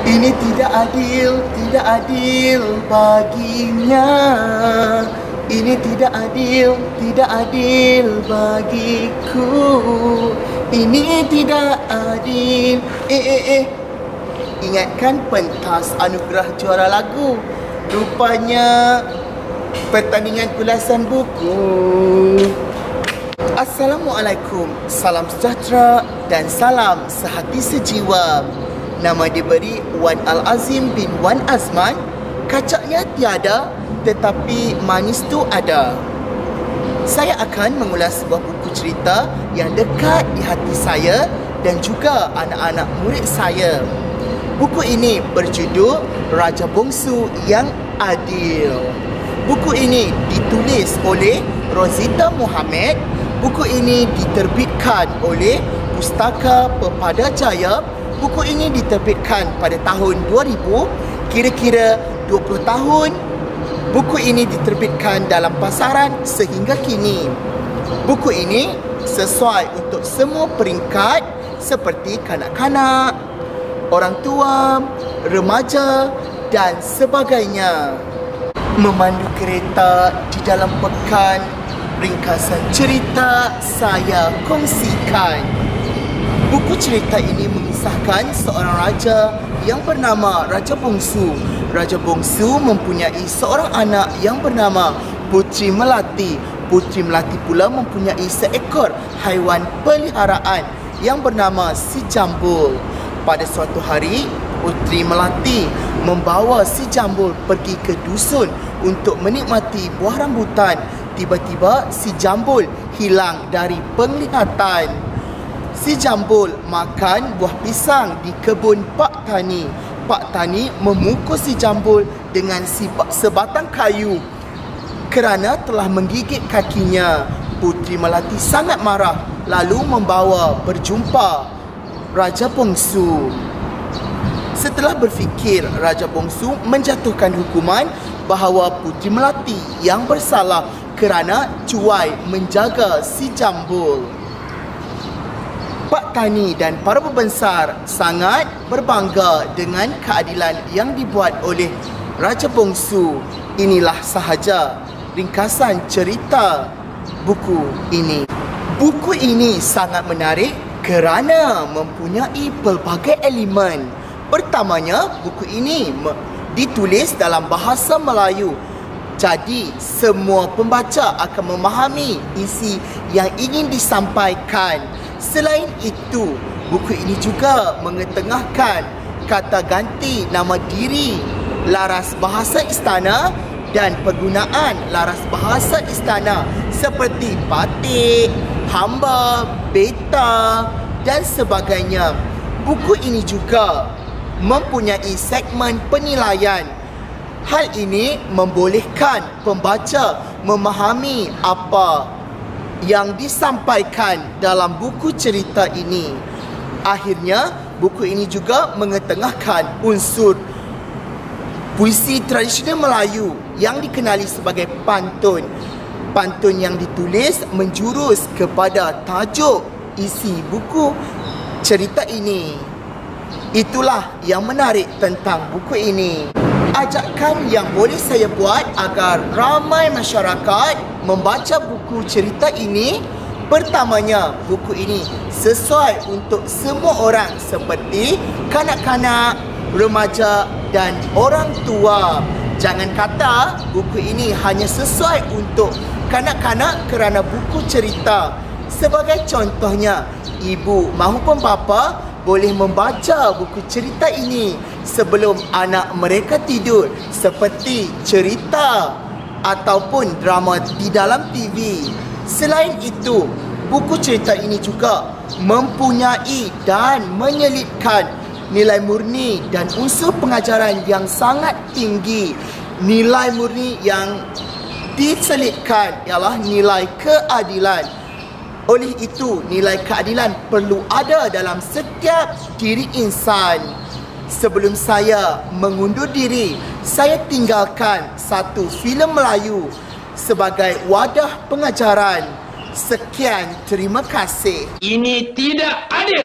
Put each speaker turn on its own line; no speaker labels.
Ini tidak adil baginya. Ini tidak adil bagiku. Ini tidak adil. Ingatkan pentas anugerah juara lagu. Rupanya pertandingan ulasan buku. Assalamualaikum, salam sejahtera dan salam sehati sejiwa. Nama diberi Wan Al-Azim bin Wan Azman. Kacaknya tiada, tetapi manis tu ada. Saya akan mengulas sebuah buku cerita yang dekat di hati saya dan juga anak-anak murid saya. Buku ini berjudul Raja Bongsu yang Adil. Buku ini ditulis oleh Rozita Mohammed. Buku ini diterbitkan oleh Pustaka Pepada Jaya. Buku ini diterbitkan pada tahun 2000, kira-kira 20 tahun. Buku ini diterbitkan dalam pasaran sehingga kini. Buku ini sesuai untuk semua peringkat seperti kanak-kanak, orang tua, remaja dan sebagainya. Memandu kereta di dalam pekan, ringkasan cerita saya kongsikan. Buku cerita ini mengisahkan seorang raja yang bernama Raja Bongsu. Raja Bongsu mempunyai seorang anak yang bernama Puteri Melati. Puteri Melati pula mempunyai seekor haiwan peliharaan yang bernama si Jambul. Pada suatu hari, Puteri Melati membawa si Jambul pergi ke dusun untuk menikmati buah rambutan. Tiba-tiba si Jambul hilang dari penglihatan. Si Jambul makan buah pisang di kebun Pak Tani. Pak Tani memukul si Jambul dengan sebatang kayu kerana telah menggigit kakinya. Puteri Melati sangat marah lalu membawa berjumpa Raja Bongsu. Setelah berfikir, Raja Bongsu menjatuhkan hukuman bahawa Puteri Melati yang bersalah kerana cuai menjaga si Jambul. Pak Tani dan para pembesar sangat berbangga dengan keadilan yang dibuat oleh Raja Bongsu. Inilah sahaja ringkasan cerita buku ini. Buku ini sangat menarik kerana mempunyai pelbagai elemen. Pertamanya, buku ini ditulis dalam bahasa Melayu. Jadi, semua pembaca akan memahami isi yang ingin disampaikan. Selain itu, buku ini juga mengetengahkan kata ganti nama diri, laras bahasa istana dan penggunaan laras bahasa istana seperti batik, hamba, beta dan sebagainya. Buku ini juga mempunyai segmen penilaian. Hal ini membolehkan pembaca memahami apa yang disampaikan dalam buku cerita ini. Akhirnya, buku ini juga mengetengahkan unsur puisi tradisional Melayu yang dikenali sebagai pantun. Pantun yang ditulis menjurus kepada tajuk isi buku cerita ini. Itulah yang menarik tentang buku ini. Ajakan yang boleh saya buat agar ramai masyarakat membaca buku cerita ini. Pertamanya, buku ini sesuai untuk semua orang seperti kanak-kanak, remaja dan orang tua. Jangan kata buku ini hanya sesuai untuk kanak-kanak kerana buku cerita. Sebagai contohnya, ibu maupun bapa boleh membaca buku cerita ini sebelum anak mereka tidur, seperti cerita ataupun drama di dalam TV. Selain itu, buku cerita ini juga mempunyai dan menyelipkan nilai murni dan unsur pengajaran yang sangat tinggi. Nilai murni yang diselipkan ialah nilai keadilan. Oleh itu, nilai keadilan perlu ada dalam setiap diri insan. Sebelum saya mengundur diri, saya tinggalkan satu filem Melayu sebagai wadah pengajaran. Sekian, terima kasih.
Ini tidak adil.